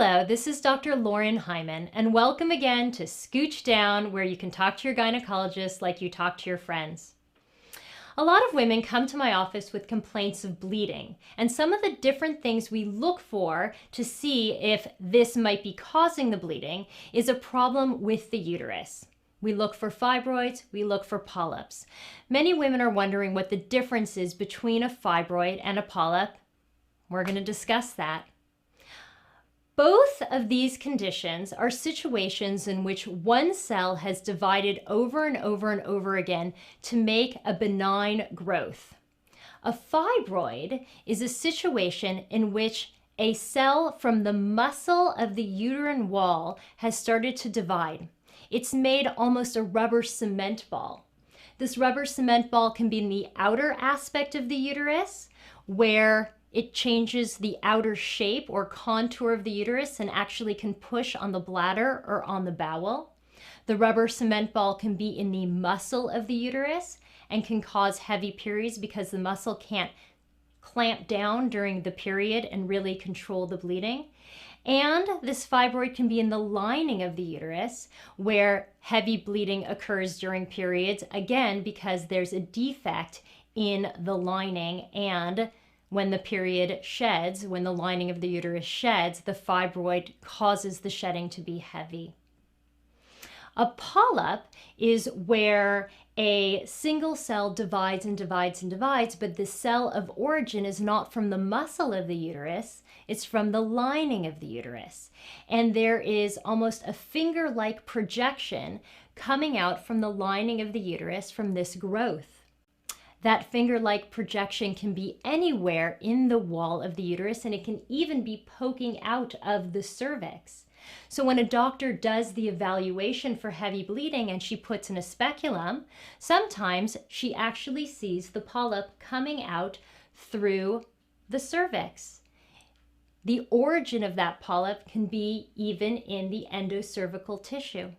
Hello, this is Dr. Lauren Hyman, and welcome again to Scooch Down, where you can talk to your gynecologist like you talk to your friends. A lot of women come to my office with complaints of bleeding, and some of the different things we look for to see if this might be causing the bleeding is a problem with the uterus. We look for fibroids, we look for polyps. Many women are wondering what the difference is between a fibroid and a polyp. We're going to discuss that. Both of these conditions are situations in which one cell has divided over and over and over again to make a benign growth. A fibroid is a situation in which a cell from the muscle of the uterine wall has started to divide. It's made almost a rubber cement ball. This rubber cement ball can be in the outer aspect of the uterus, where it changes the outer shape or contour of the uterus and actually can push on the bladder or on the bowel. The rubber cement ball can be in the muscle of the uterus and can cause heavy periods because the muscle can't clamp down during the period and really control the bleeding. And this fibroid can be in the lining of the uterus, where heavy bleeding occurs during periods, again because there's a defect in the lining, and when the period sheds, when the lining of the uterus sheds, the fibroid causes the shedding to be heavy. A polyp is where a single cell divides and divides and divides, but the cell of origin is not from the muscle of the uterus, it's from the lining of the uterus. And there is almost a finger-like projection coming out from the lining of the uterus from this growth. That finger-like projection can be anywhere in the wall of the uterus, and it can even be poking out of the cervix. So when a doctor does the evaluation for heavy bleeding and she puts in a speculum, sometimes she actually sees the polyp coming out through the cervix. The origin of that polyp can be even in the endocervical tissue.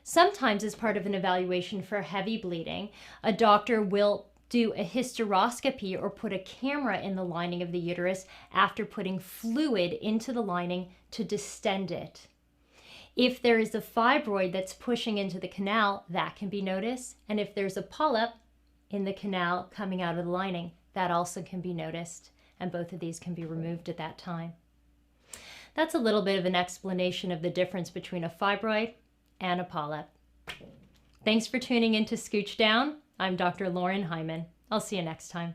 Sometimes, as part of an evaluation for heavy bleeding, a doctor will do a hysteroscopy or put a camera in the lining of the uterus after putting fluid into the lining to distend it. If there is a fibroid that's pushing into the canal, that can be noticed. And if there's a polyp in the canal coming out of the lining, that also can be noticed. And both of these can be removed at that time. That's a little bit of an explanation of the difference between a fibroid and a polyp. Thanks for tuning in to Scooch Down. I'm Dr. Lauren Hyman. I'll see you next time.